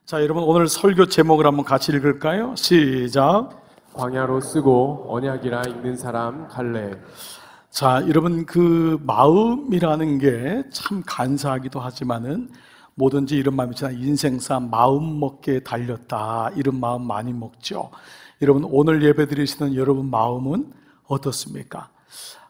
자, 여러분 오늘 설교 제목을 한번 같이 읽을까요? 시작. 광야로 쓰고 언약이라 읽는 사람 갈렙. 자, 여러분 그 마음이라는 게 참 간사하기도 하지만은 뭐든지 이런 마음이 있잖아요. 인생사 마음 먹기에 달렸다, 이런 마음 많이 먹죠. 여러분 오늘 예배 드리시는 여러분 마음은 어떻습니까?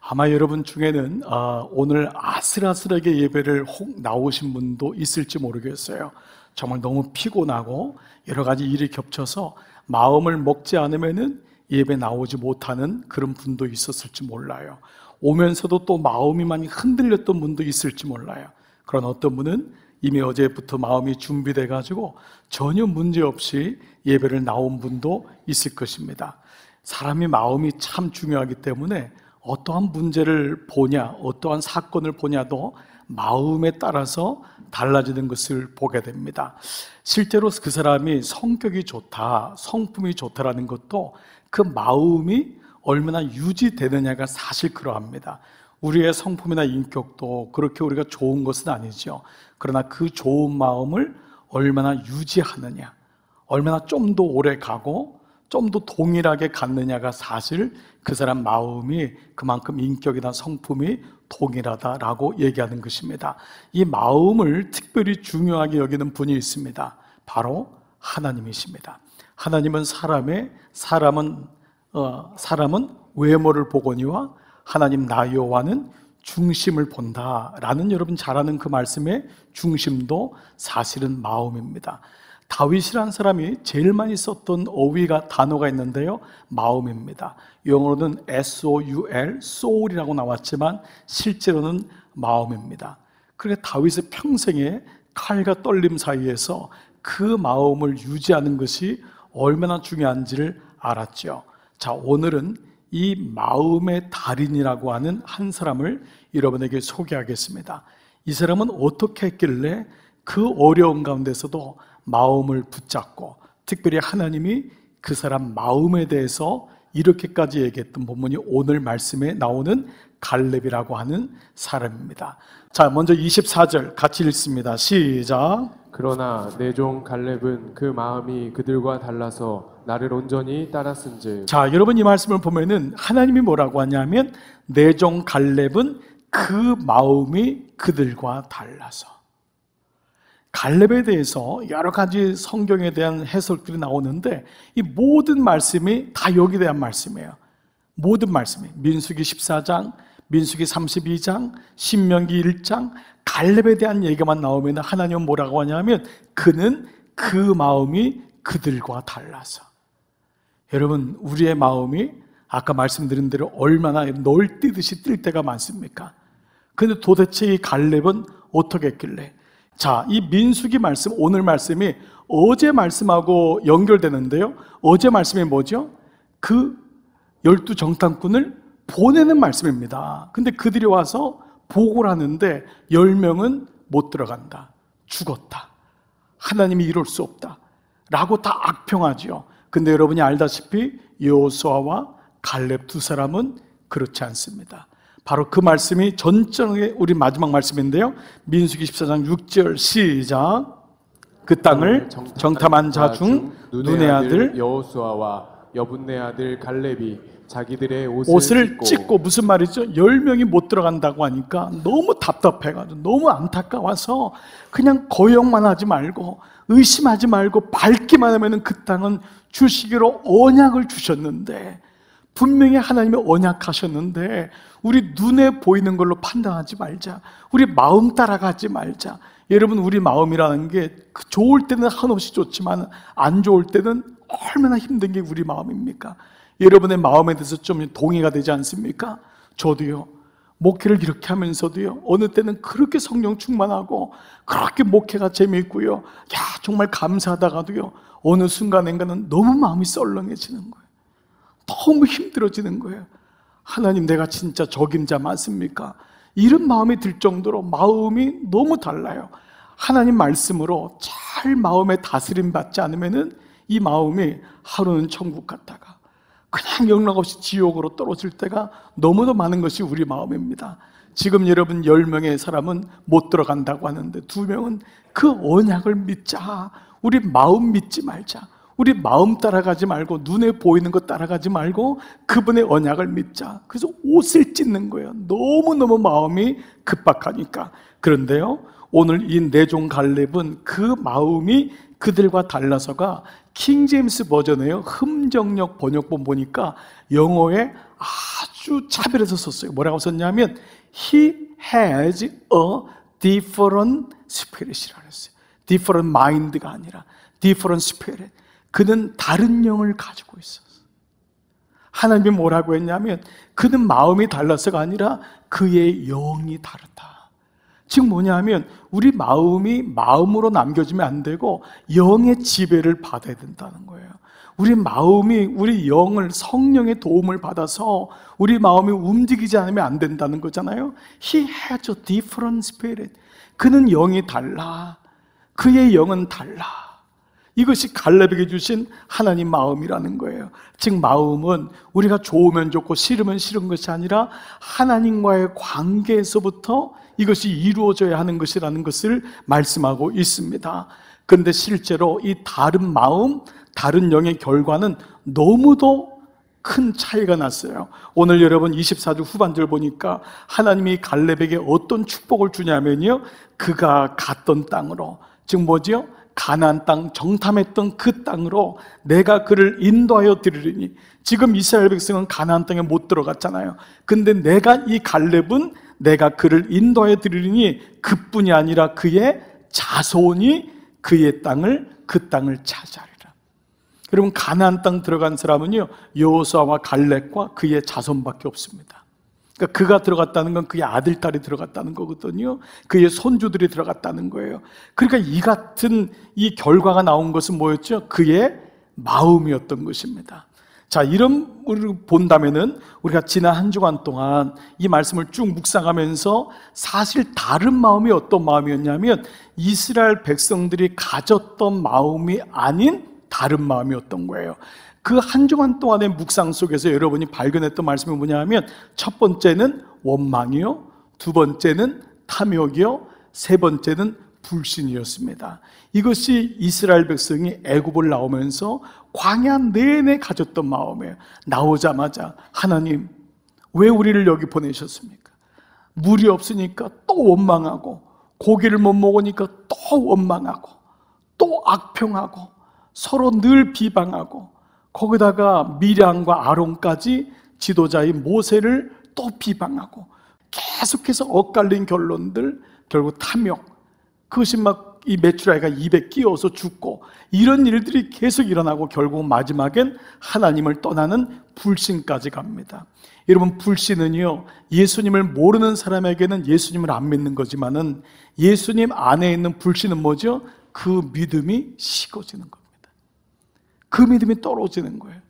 아마 여러분 중에는 오늘 아슬아슬하게 예배를 혹 나오신 분도 있을지 모르겠어요. 정말 너무 피곤하고 여러 가지 일이 겹쳐서 마음을 먹지 않으면은 예배 나오지 못하는 그런 분도 있었을지 몰라요. 오면서도 또 마음이 많이 흔들렸던 분도 있을지 몰라요. 그런 어떤 분은 이미 어제부터 마음이 준비돼 가지고 전혀 문제 없이 예배를 나온 분도 있을 것입니다. 사람이 마음이 참 중요하기 때문에 어떠한 문제를 보냐, 어떠한 사건을 보냐도 마음에 따라서 달라지는 것을 보게 됩니다. 실제로 그 사람이 성격이 좋다, 성품이 좋다라는 것도 그 마음이 얼마나 유지되느냐가 사실 그러합니다. 우리의 성품이나 인격도 그렇게 우리가 좋은 것은 아니죠. 그러나 그 좋은 마음을 얼마나 유지하느냐, 얼마나 좀 더 오래 가고 좀 더 동일하게 갖느냐가 사실 그 사람 마음이 그만큼 인격이나 성품이 동일하다라고 얘기하는 것입니다. 이 마음을 특별히 중요하게 여기는 분이 있습니다. 바로 하나님이십니다. 하나님은 사람은 외모를 보거니와 하나님 나 여호와는 중심을 본다라는 여러분 잘 아는 그 말씀의 중심도 사실은 마음입니다. 다윗이라는 사람이 제일 많이 썼던 어휘가 단어가 있는데요, 마음입니다. 영어로는 S-O-U-L, soul이라고 나왔지만 실제로는 마음입니다. 그래서 다윗의 평생에 칼과 떨림 사이에서 그 마음을 유지하는 것이 얼마나 중요한지를 알았죠. 자, 오늘은 이 마음의 달인이라고 하는 한 사람을 여러분에게 소개하겠습니다. 이 사람은 어떻게 했길래 그 어려운 가운데서도 마음을 붙잡고 특별히 하나님이 그 사람 마음에 대해서 이렇게까지 얘기했던 본문이 오늘 말씀에 나오는 갈렙이라고 하는 사람입니다. 자, 먼저 24절 같이 읽습니다. 시작. 그러나 내 종 갈렙은 그 마음이 그들과 달라서 나를 온전히 따랐은즉. 자, 여러분 이 말씀을 보면은 하나님이 뭐라고 하냐면 내 종 갈렙은 그 마음이 그들과 달라서. 갈렙에 대해서 여러 가지 성경에 대한 해석들이 나오는데 이 모든 말씀이 다 여기에 대한 말씀이에요. 모든 말씀이 민수기 14장, 민수기 32장, 신명기 1장 갈렙에 대한 얘기만 나오면 하나님은 뭐라고 하냐면 그는 그 마음이 그들과 달라서. 여러분 우리의 마음이 아까 말씀드린 대로 얼마나 널뛰듯이 뛸 때가 많습니까? 그런데 도대체 이 갈렙은 어떻게 했길래? 자, 이 민수기 말씀, 오늘 말씀이 어제 말씀하고 연결되는데요, 어제 말씀이 뭐죠? 그 12 정탐꾼을 보내는 말씀입니다. 근데 그들이 와서 보고를 하는데 10명은 못 들어간다, 죽었다, 하나님이 이럴 수 없다 라고 다 악평하죠. 근데 여러분이 알다시피 여호수아와 갈렙 두 사람은 그렇지 않습니다. 바로 그 말씀이 전적인 우리 마지막 말씀인데요, 민수기 14장 6절 시작. 그 땅을 정탐한 자 중 눈의 아들 여호수아와 여분네 아들 갈렙이 자기들의 옷을 찢고 무슨 말이죠? 10명이 못 들어간다고 하니까 너무 답답해가지고 너무 안타까워서 그냥 거역만 하지 말고 의심하지 말고 밟기만 하면 그 땅은 주시기로 언약을 주셨는데, 분명히 하나님이 언약하셨는데 우리 눈에 보이는 걸로 판단하지 말자, 우리 마음 따라가지 말자. 여러분 우리 마음이라는 게 좋을 때는 한없이 좋지만 안 좋을 때는 얼마나 힘든 게 우리 마음입니까? 여러분의 마음에 대해서 좀 동의가 되지 않습니까? 저도요, 목회를 이렇게 하면서도요, 어느 때는 그렇게 성령 충만하고 그렇게 목회가 재미있고요, 야 정말 감사하다가도요, 어느 순간인가는 너무 마음이 썰렁해지는 거예요. 너무 힘들어지는 거예요. 하나님 내가 진짜 적임자 맞습니까? 이런 마음이 들 정도로 마음이 너무 달라요. 하나님 말씀으로 잘 마음에 다스림 받지 않으면은 이 마음이 하루는 천국 갔다가 그냥 영락없이 지옥으로 떨어질 때가 너무도 많은 것이 우리 마음입니다. 지금 여러분 10명의 사람은 못 들어간다고 하는데 2명은 그 언약을 믿자, 우리 마음 믿지 말자. 우리 마음 따라가지 말고 눈에 보이는 것 따라가지 말고 그분의 언약을 믿자. 그래서 옷을 찢는 거예요. 너무너무 마음이 급박하니까. 그런데요, 오늘 이 내종 갈렙은 그 마음이 그들과 달라서가 킹제임스 버전에요, 흠정력 번역본 보니까 영어에 아주 차별해서 썼어요. 뭐라고 썼냐면 He has a different spirit이라고 했어요. different mind가 아니라 different spirit. 그는 다른 영을 가지고 있었어요. 하나님이 뭐라고 했냐면 그는 마음이 달라서가 아니라 그의 영이 다르다. 즉 뭐냐면 우리 마음이 마음으로 남겨지면 안 되고 영의 지배를 받아야 된다는 거예요. 우리 마음이 우리 영을 성령의 도움을 받아서 우리 마음이 움직이지 않으면 안 된다는 거잖아요. He has a different spirit. 그는 영이 달라. 그의 영은 달라. 이것이 갈렙에게 주신 하나님 마음이라는 거예요. 즉 마음은 우리가 좋으면 좋고 싫으면 싫은 것이 아니라 하나님과의 관계에서부터 이것이 이루어져야 하는 것이라는 것을 말씀하고 있습니다. 그런데 실제로 이 다른 마음, 다른 영의 결과는 너무도 큰 차이가 났어요. 오늘 여러분 24절 후반절 보니까 하나님이 갈렙에게 어떤 축복을 주냐면요, 그가 갔던 땅으로, 즉 뭐죠? 가나안 땅, 정탐했던 그 땅으로 내가 그를 인도하여 드리리니. 지금 이스라엘 백성은 가나안 땅에 못 들어갔잖아요. 근데 내가 이 갈렙은 내가 그를 인도하여 드리리니 그뿐이 아니라 그의 자손이 그의 땅을, 그 땅을 차지하리라. 여러분 가나안 땅 들어간 사람은요, 여호수아와 갈렙과 그의 자손밖에 없습니다. 그러니까 그가 들어갔다는 건 그의 아들, 딸이 들어갔다는 거거든요. 그의 손주들이 들어갔다는 거예요. 그러니까 이 같은 이 결과가 나온 것은 뭐였죠? 그의 마음이었던 것입니다. 자, 이런 걸 본다면은 우리가 지난 한 주간 동안 이 말씀을 쭉 묵상하면서 사실 다른 마음이 어떤 마음이었냐면 이스라엘 백성들이 가졌던 마음이 아닌 다른 마음이었던 거예요. 그 한 주간 동안의 묵상 속에서 여러분이 발견했던 말씀이 뭐냐면 첫 번째는 원망이요, 두 번째는 탐욕이요, 세 번째는 불신이었습니다. 이것이 이스라엘 백성이 애굽을 나오면서 광야 내내 가졌던 마음이에요. 나오자마자 하나님 왜 우리를 여기 보내셨습니까? 물이 없으니까 또 원망하고, 고기를 못 먹으니까 또 원망하고, 또 악평하고, 서로 늘 비방하고, 거기다가 미량과 아론까지 지도자인 모세를 또 비방하고, 계속해서 엇갈린 결론들, 결국 탐욕, 그것이 막 이 메추라기가 입에 끼어서 죽고, 이런 일들이 계속 일어나고 결국 마지막엔 하나님을 떠나는 불신까지 갑니다. 여러분 불신은요, 예수님을 모르는 사람에게는 예수님을 안 믿는 거지만은 예수님 안에 있는 불신은 뭐죠? 그 믿음이 식어지는 겁니다. 그 믿음이 떨어지는 거예요.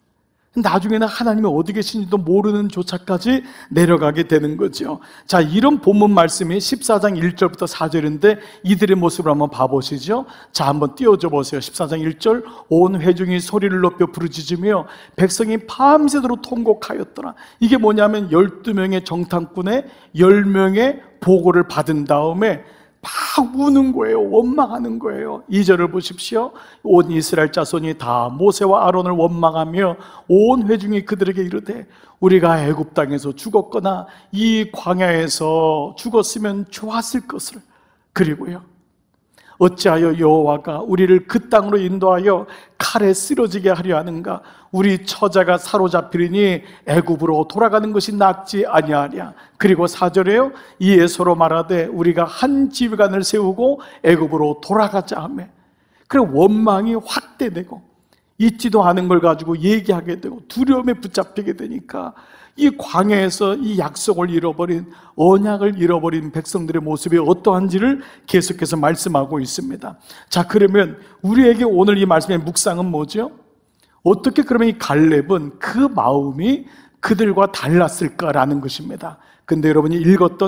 나중에는 하나님이 어디 계신지도 모르는 조차까지 내려가게 되는 거죠. 자, 이런 본문 말씀이 14장 1절부터 4절인데 이들의 모습을 한번 봐보시죠. 자, 한번 띄워줘 보세요. 14장 1절, 온 회중이 소리를 높여 부르짖으며 백성이 밤새도록 통곡하였더라. 이게 뭐냐면 12명의 정탐꾼의 10명의 보고를 받은 다음에 막 우는 거예요. 원망하는 거예요. 2절을 보십시오. 온 이스라엘 자손이 다 모세와 아론을 원망하며 온 회중이 그들에게 이르되 우리가 애굽 땅에서 죽었거나 이 광야에서 죽었으면 좋았을 것을, 그리고요 어찌하여 여호와가 우리를 그 땅으로 인도하여 칼에 쓰러지게 하려 하는가? 우리 처자가 사로잡히리니 애굽으로 돌아가는 것이 낫지 아니하랴. 그리고 4절에요, 이에 서로 말하되 우리가 한 지휘관을 세우고 애굽으로 돌아가자 하며. 그래 원망이 확대되고 있지도 않은 걸 가지고 얘기하게 되고 두려움에 붙잡히게 되니까 이 광야에서 이 약속을 잃어버린, 언약을 잃어버린 백성들의 모습이 어떠한지를 계속해서 말씀하고 있습니다. 자, 그러면 우리에게 오늘 이 말씀의 묵상은 뭐죠? 어떻게 그러면 이 갈렙은 그 마음이 그들과 달랐을까라는 것입니다. 근데 여러분이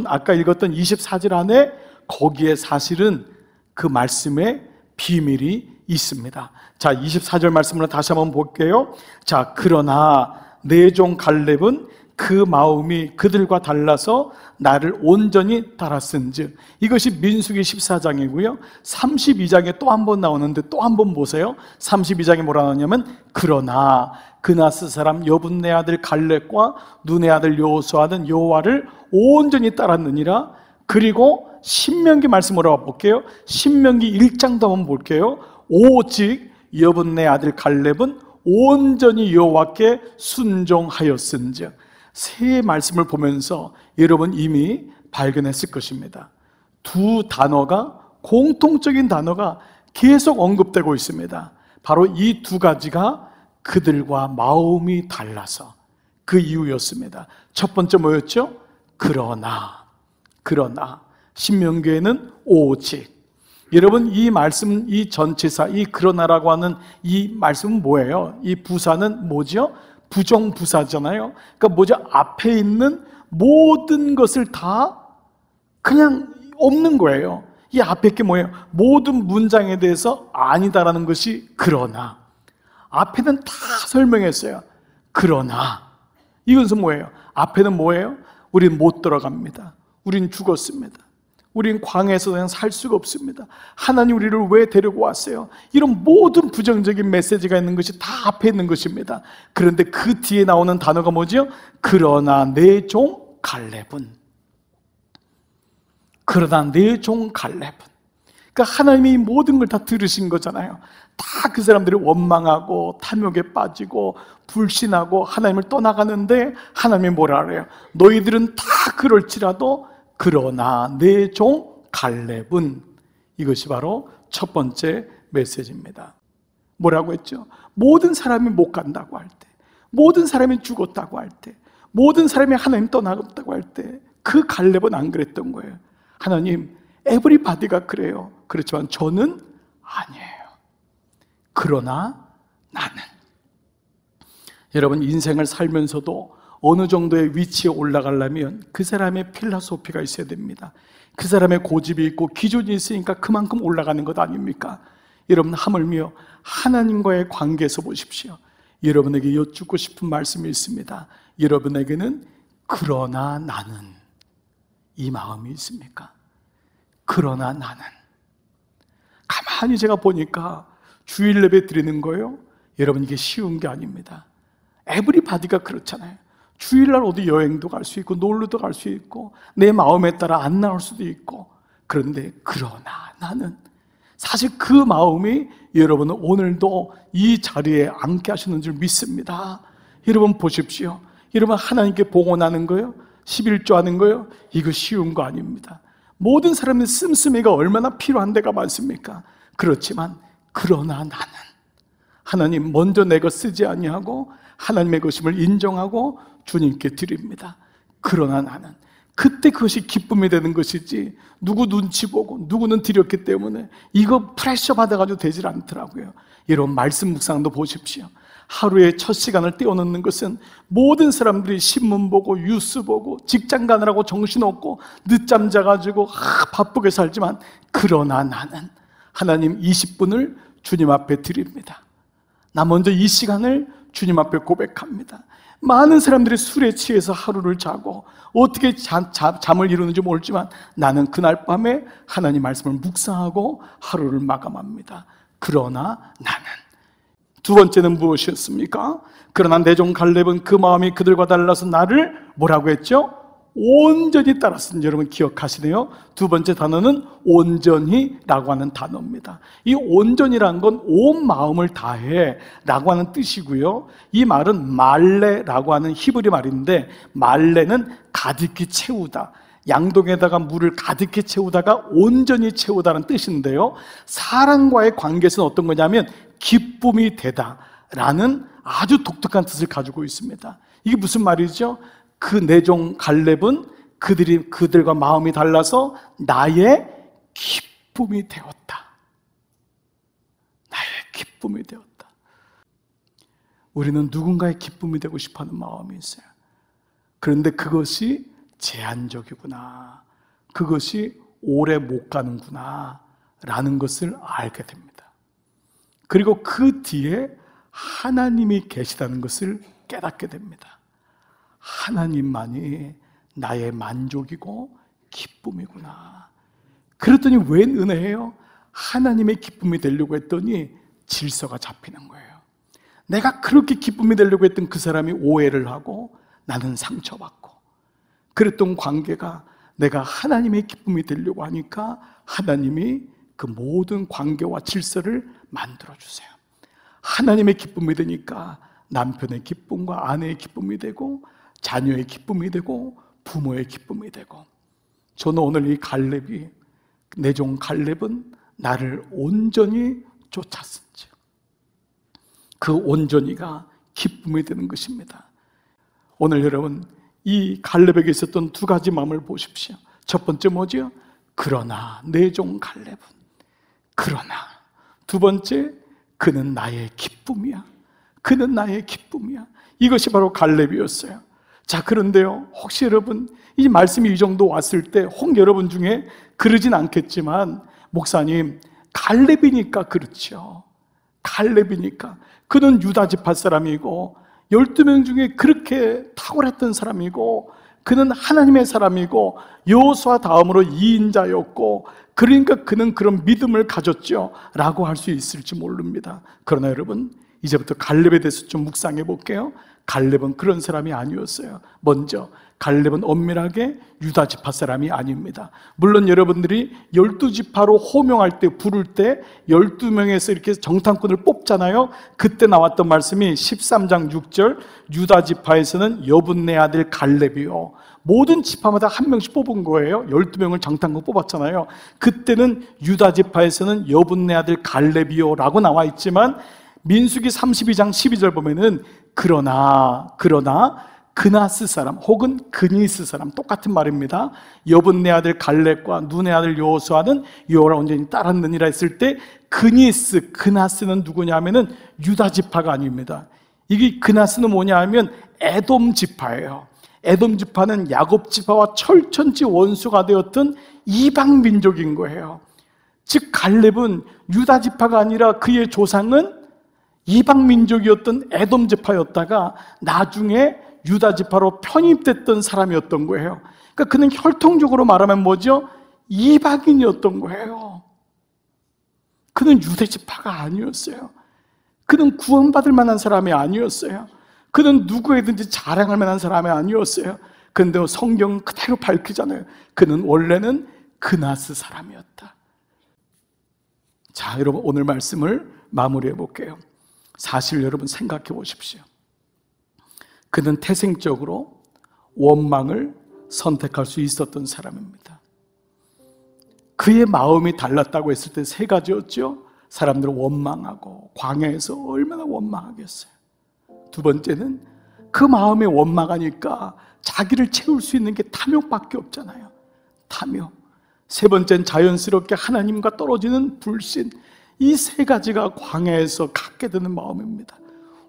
아까 읽었던 24절 안에 거기에 사실은 그 말씀의 비밀이 있습니다. 자, 24절 말씀을 다시 한번 볼게요. 자, 그러나 내 종 갈렙은 그 마음이 그들과 달라서 나를 온전히 따랐은즉. 이것이 민수기 14장이고요 32장에 또 한 번 나오는데 또 한 번 보세요. 32장에 뭐라 나오냐면 그러나 그나스 사람 여분네 아들 갈렙과 눈의 아들 여호수아는 여호와를 온전히 따랐느니라. 그리고 신명기 말씀으로 볼게요. 신명기 1장도 한번 볼게요. 오직 여분네 아들 갈렙은 온전히 여호와께 순종하였은즉. 세 말씀을 보면서 여러분 이미 발견했을 것입니다. 두 단어가, 공통적인 단어가 계속 언급되고 있습니다. 바로 이 두 가지가 그들과 마음이 달라서 그 이유였습니다. 첫 번째 뭐였죠? 그러나. 신명기에는 오직. 여러분 이 말씀, 이 전치사, 이 그러나라고 하는 이 말씀은 뭐예요? 이 부사는 뭐죠? 부정부사잖아요. 그러니까 뭐죠? 앞에 있는 모든 것을 다 그냥 없는 거예요. 이 앞에 게 뭐예요? 모든 문장에 대해서 아니다라는 것이 그러나. 앞에는 다 설명했어요. 그러나. 이것은 뭐예요? 앞에는 뭐예요? 우린 못 들어갑니다. 우린 죽었습니다. 우린 광야에서 그냥 살 수가 없습니다. 하나님 우리를 왜 데리고 왔어요? 이런 모든 부정적인 메시지가 있는 것이 다 앞에 있는 것입니다. 그런데 그 뒤에 나오는 단어가 뭐죠? 그러나 내 종 갈렙은. 그러나 내 종 갈렙은. 그러니까 하나님이 모든 걸 다 들으신 거잖아요. 다 그 사람들이 원망하고 탐욕에 빠지고 불신하고 하나님을 떠나가는데 하나님이 뭐라 그래요? 너희들은 다 그럴지라도 그러나 내 종 갈렙은. 이것이 바로 첫 번째 메시지입니다. 뭐라고 했죠? 모든 사람이 못 간다고 할 때, 모든 사람이 죽었다고 할 때, 모든 사람이 하나님 떠나갔다고 할 때 그 갈렙은 안 그랬던 거예요. 하나님, 에브리바디가 그래요. 그렇지만 저는 아니에요. 그러나 나는. 여러분 인생을 살면서도 어느 정도의 위치에 올라가려면 그 사람의 필라소피가 있어야 됩니다. 그 사람의 고집이 있고 기준이 있으니까 그만큼 올라가는 것 아닙니까? 여러분 하물며 하나님과의 관계에서 보십시오. 여러분에게 여쭙고 싶은 말씀이 있습니다. 여러분에게는 그러나 나는 이 마음이 있습니까? 그러나 나는. 가만히 제가 보니까 주일 예배 드리는 거요, 여러분 이게 쉬운 게 아닙니다. 에브리바디가 그렇잖아요. 주일날 어디 여행도 갈 수 있고 놀러도 갈 수 있고 내 마음에 따라 안 나올 수도 있고. 그런데 그러나 나는, 사실 그 마음이 여러분은 오늘도 이 자리에 앉게 하시는 줄 믿습니다. 여러분 보십시오. 여러분 하나님께 봉헌하는 거요, 11조 하는 거요, 이거 쉬운 거 아닙니다. 모든 사람의 씀씀이가 얼마나 필요한 데가 많습니까? 그렇지만 그러나 나는, 하나님 먼저 내 것 쓰지 아니하고 하나님의 것임을 인정하고 주님께 드립니다. 그러나 나는. 그때 그것이 기쁨이 되는 것이지 누구 눈치 보고 누구는 드렸기 때문에 이거 프레셔 받아가지고 되질 않더라고요. 여러분 말씀 묵상도 보십시오. 하루에 첫 시간을 떼어놓는 것은 모든 사람들이 신문 보고 뉴스 보고 직장 가느라고 정신없고 늦잠 자가지고 바쁘게 살지만, 그러나 나는 하나님 20분을 주님 앞에 드립니다. 나 먼저 이 시간을 주님 앞에 고백합니다. 많은 사람들이 술에 취해서 하루를 자고 어떻게 잠을 이루는지 모르지만 나는 그날 밤에 하나님 말씀을 묵상하고 하루를 마감합니다. 그러나 나는. 두 번째는 무엇이었습니까? 그러나 내 종 갈렙은 그 마음이 그들과 달라서 나를 뭐라고 했죠? 온전히 따랐으니. 여러분 기억하시네요. 두 번째 단어는 온전히라고 하는 단어입니다. 이 온전이라는 건 온 마음을 다해 라고 하는 뜻이고요, 이 말은 말레라고 하는 히브리 말인데, 말레는 가득히 채우다, 양동에다가 물을 가득히 채우다가 온전히 채우다는 뜻인데요, 사람과의 관계에서는 어떤 거냐면 기쁨이 되다 라는 아주 독특한 뜻을 가지고 있습니다. 이게 무슨 말이죠? 그 내 종 갈렙은 그들과 마음이 달라서 나의 기쁨이 되었다. 나의 기쁨이 되었다. 우리는 누군가의 기쁨이 되고 싶어하는 마음이 있어요. 그런데 그것이 제한적이구나, 그것이 오래 못 가는구나 라는 것을 알게 됩니다. 그리고 그 뒤에 하나님이 계시다는 것을 깨닫게 됩니다. 하나님만이 나의 만족이고 기쁨이구나. 그랬더니 웬 은혜예요? 하나님의 기쁨이 되려고 했더니 질서가 잡히는 거예요. 내가 그렇게 기쁨이 되려고 했던 그 사람이 오해를 하고 나는 상처받고, 그랬던 관계가 내가 하나님의 기쁨이 되려고 하니까 하나님이 그 모든 관계와 질서를 만들어주세요. 하나님의 기쁨이 되니까 남편의 기쁨과 아내의 기쁨이 되고, 자녀의 기쁨이 되고, 부모의 기쁨이 되고. 저는 오늘 이 갈렙이, 내 종 갈렙은 나를 온전히 쫓았은지, 그 온전히가 기쁨이 되는 것입니다. 오늘 여러분, 이 갈렙에게 있었던 두 가지 마음을 보십시오. 첫 번째 뭐죠? 그러나 내 종 갈렙은, 그러나. 두 번째, 그는 나의 기쁨이야. 그는 나의 기쁨이야. 이것이 바로 갈렙이었어요. 자, 그런데요, 혹시 여러분 이 말씀이 이 정도 왔을 때 혹 여러분 중에 그러진 않겠지만, 목사님, 갈렙이니까 그렇죠. 갈렙이니까. 그는 유다 지파 사람이고 12명 중에 그렇게 탁월했던 사람이고, 그는 하나님의 사람이고 여호수아 다음으로 2인자였고, 그러니까 그는 그런 믿음을 가졌죠 라고 할 수 있을지 모릅니다. 그러나 여러분, 이제부터 갈렙에 대해서 좀 묵상해 볼게요. 갈렙은 그런 사람이 아니었어요. 먼저, 갈렙은 엄밀하게 유다 지파 사람이 아닙니다. 물론 여러분들이 12지파로 호명할 때, 부를 때 12명에서 이렇게 정탐꾼을 뽑잖아요. 그때 나왔던 말씀이 13장 6절, 유다 지파에서는 여분네 아들 갈렙이요. 모든 지파마다 한 명씩 뽑은 거예요. 12명을 정탐꾼 뽑았잖아요. 그때는 유다 지파에서는 여분네 아들 갈렙이요 라고 나와 있지만, 민수기 32장 12절 보면은 그러나 그나스 사람 혹은 그니스 사람, 똑같은 말입니다. 여분네 아들 갈렙과 눈의 아들 여호수아는 여호와를 온전히 따랐느니라 했을 때, 그나스는 누구냐 하면은 유다 지파가 아닙니다. 이게 그나스는 뭐냐 하면 에돔 지파예요. 에돔 지파는 야곱 지파와 철천지 원수가 되었던 이방 민족인 거예요. 즉 갈렙은 유다 지파가 아니라 그의 조상은 이방 민족이었던 에돔 지파였다가 나중에 유다 지파로 편입됐던 사람이었던 거예요. 그러니까 그는 혈통적으로 말하면 뭐죠? 이방인이었던 거예요. 그는 유대 지파가 아니었어요. 그는 구원받을 만한 사람이 아니었어요. 그는 누구에든지 자랑할 만한 사람이 아니었어요. 그런데 성경 그대로 밝히잖아요. 그는 원래는 그나스 사람이었다. 자, 여러분, 오늘 말씀을 마무리해 볼게요. 사실 여러분 생각해 보십시오. 그는 태생적으로 원망을 선택할 수 있었던 사람입니다. 그의 마음이 달랐다고 했을 때 세 가지였죠. 사람들은 원망하고, 광야에서 얼마나 원망하겠어요. 두 번째는 그 마음에 원망하니까 자기를 채울 수 있는 게 탐욕밖에 없잖아요. 탐욕. 세 번째는 자연스럽게 하나님과 떨어지는 불신. 이 세 가지가 광야에서 갖게 되는 마음입니다.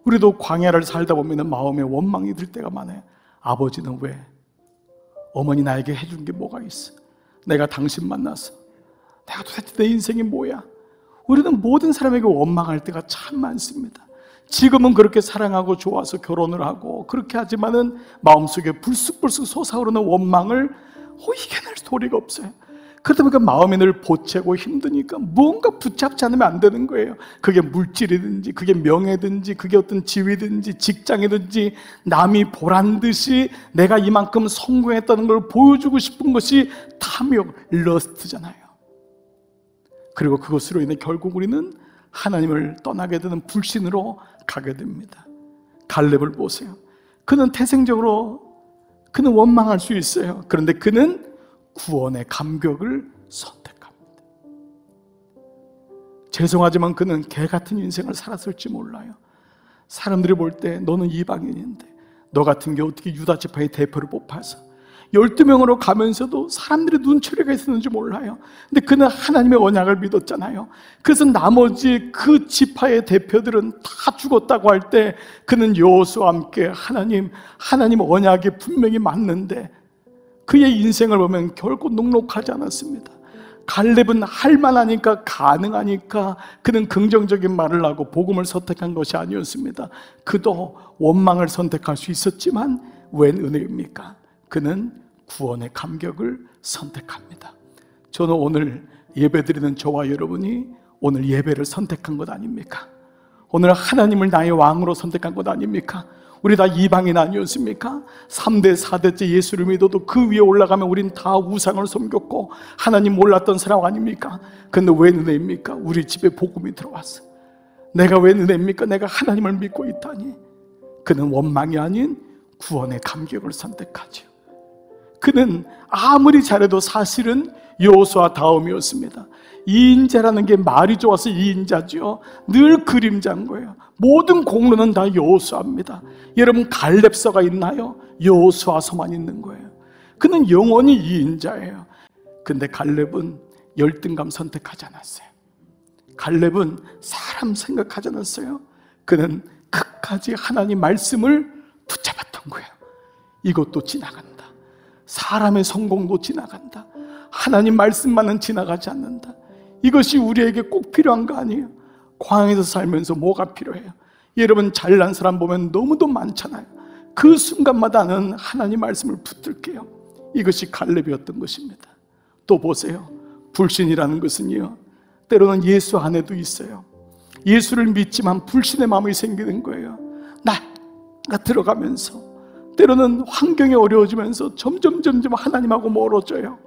우리도 광야를 살다 보면 마음에 원망이 들 때가 많아요. 아버지는 왜? 어머니 나에게 해준 게 뭐가 있어? 내가 당신 만나서 내가 도대체 내 인생이 뭐야? 우리는 모든 사람에게 원망할 때가 참 많습니다. 지금은 그렇게 사랑하고 좋아서 결혼을 하고 그렇게 하지만은 마음속에 불쑥불쑥 솟아오르는 원망을 이겨낼 도리가 없어요. 그러다 보니까 마음이 늘 보채고 힘드니까 무언가 붙잡지 않으면 안 되는 거예요. 그게 물질이든지, 그게 명예든지, 그게 어떤 지위든지, 직장이든지, 남이 보란 듯이 내가 이만큼 성공했다는 걸 보여주고 싶은 것이 탐욕, 러스트잖아요. 그리고 그것으로 인해 결국 우리는 하나님을 떠나게 되는 불신으로 가게 됩니다. 갈렙을 보세요. 그는 태생적으로 그는 원망할 수 있어요. 그런데 그는 구원의 감격을 선택합니다. 죄송하지만 그는 개 같은 인생을 살았을지 몰라요. 사람들이 볼 때 너는 이방인인데 너 같은 게 어떻게 유다 지파의 대표를 뽑아서 12명으로 가면서도 사람들이 눈초리가 있었는지 몰라요. 근데 그는 하나님의 언약을 믿었잖아요. 그래서 나머지 그 지파의 대표들은 다 죽었다고 할 때 그는 여호수아와 함께 하나님 언약이 분명히 맞는데 그의 인생을 보면 결코 녹록하지 않았습니다. 갈렙은 할만하니까, 가능하니까 그는 긍정적인 말을 하고 복음을 선택한 것이 아니었습니다. 그도 원망을 선택할 수 있었지만 웬 은혜입니까? 그는 구원의 감격을 선택합니다. 저는 오늘 예배드리는 저와 여러분이 오늘 예배를 선택한 것 아닙니까? 오늘 하나님을 나의 왕으로 선택한 것 아닙니까? 우리 다 이방인 아니었습니까? 3대 4대째 예수를 믿어도 그 위에 올라가면 우린 다 우상을 섬겼고 하나님 몰랐던 사람 아닙니까? 근데 왜 은혜입니까? 우리 집에 복음이 들어왔어. 내가 왜 은혜입니까? 내가 하나님을 믿고 있다니. 그는 원망이 아닌 구원의 감격을 선택하죠. 그는 아무리 잘해도 사실은 여호수아 다음이었습니다. 이인자라는 게 말이 좋아서 이인자죠. 늘 그림자인 거예요. 모든 공로는 다 여호수아입니다. 여러분 갈렙서가 있나요? 여호수아서만 있는 거예요. 그는 영원히 이인자예요. 근데 갈렙은 열등감 선택하지 않았어요. 갈렙은 사람 생각하지 않았어요. 그는 끝까지 하나님 말씀을 붙잡았던 거예요. 이것도 지나간다. 사람의 성공도 지나간다. 하나님 말씀만은 지나가지 않는다. 이것이 우리에게 꼭 필요한 거 아니에요? 광야에서 살면서 뭐가 필요해요? 여러분 잘난 사람 보면 너무도 많잖아요. 그 순간마다는 하나님 말씀을 붙들게요. 이것이 갈렙이었던 것입니다. 또 보세요. 불신이라는 것은요, 때로는 예수 안에도 있어요. 예수를 믿지만 불신의 마음이 생기는 거예요. 나가 들어가면서 때로는 환경이 어려워지면서 점점 하나님하고 멀어져요.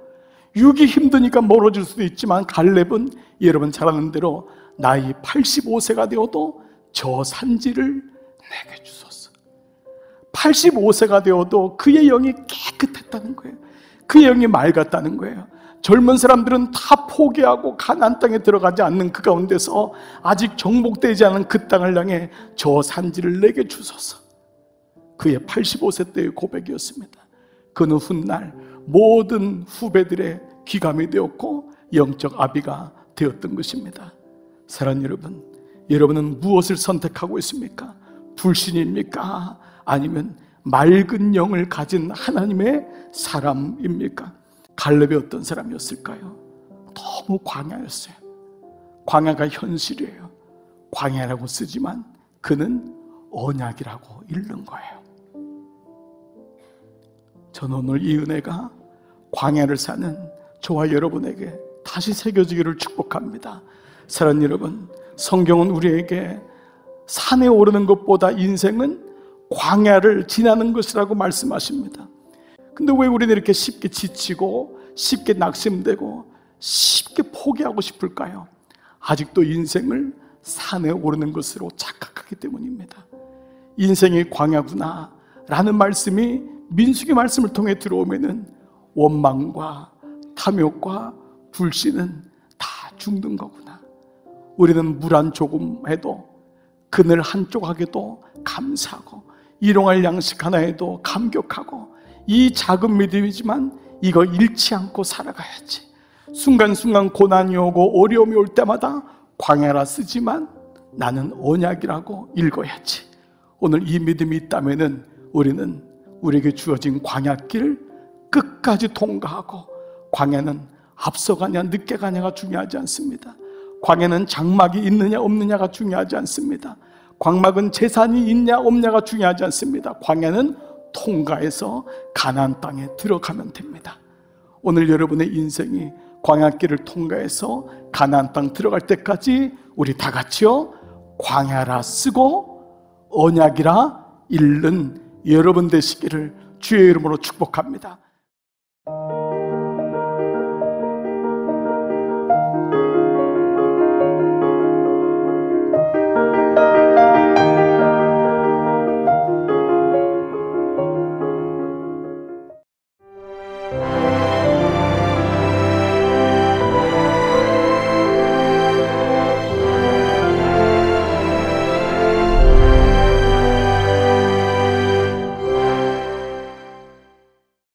육이 힘드니까 멀어질 수도 있지만 갈렙은 여러분 잘 아는 대로 나이 85세가 되어도 저 산지를 내게 주소서. 85세가 되어도 그의 영이 깨끗했다는 거예요. 그의 영이 맑았다는 거예요. 젊은 사람들은 다 포기하고 가나안 땅에 들어가지 않는 그 가운데서 아직 정복되지 않은 그 땅을 향해 저 산지를 내게 주소서. 그의 85세 때의 고백이었습니다. 그는 훗날 모든 후배들의 귀감이 되었고 영적 아비가 되었던 것입니다. 사랑하는 여러분, 여러분은 무엇을 선택하고 있습니까? 불신입니까? 아니면 맑은 영을 가진 하나님의 사람입니까? 갈렙이 어떤 사람이었을까요? 너무 광야였어요. 광야가 현실이에요. 광야라고 쓰지만 그는 언약이라고 읽는 거예요. 저는 오늘 이 은혜가 광야를 사는 저와 여러분에게 다시 새겨지기를 축복합니다. 사랑하는 여러분, 성경은 우리에게 산에 오르는 것보다 인생은 광야를 지나는 것이라고 말씀하십니다. 근데 왜 우리는 이렇게 쉽게 지치고 쉽게 낙심되고 쉽게 포기하고 싶을까요? 아직도 인생을 산에 오르는 것으로 착각하기 때문입니다. 인생이 광야구나 라는 말씀이 민수기 말씀을 통해 들어오면은 원망과 탐욕과 불신은 다 죽는 거구나. 우리는 물 한 조금 해도 그늘 한 조각에도 감사하고 일용할 양식 하나에도 감격하고 이 작은 믿음이지만 이거 잃지 않고 살아가야지. 순간순간 고난이 오고 어려움이 올 때마다 광야라 쓰지만 나는 언약이라고 읽어야지. 오늘 이 믿음이 있다면은 우리는 우리에게 주어진 광야길 끝까지 통과하고, 광야는 앞서가냐 늦게 가냐가 중요하지 않습니다. 광야는 장막이 있느냐 없느냐가 중요하지 않습니다. 광막은 재산이 있냐 없냐가 중요하지 않습니다. 광야는 통과해서 가나안 땅에 들어가면 됩니다. 오늘 여러분의 인생이 광야길을 통과해서 가나안 땅 들어갈 때까지 우리 다 같이요, 광야라 쓰고 언약이라 읽는 여러분 되시기를 주의 이름으로 축복합니다.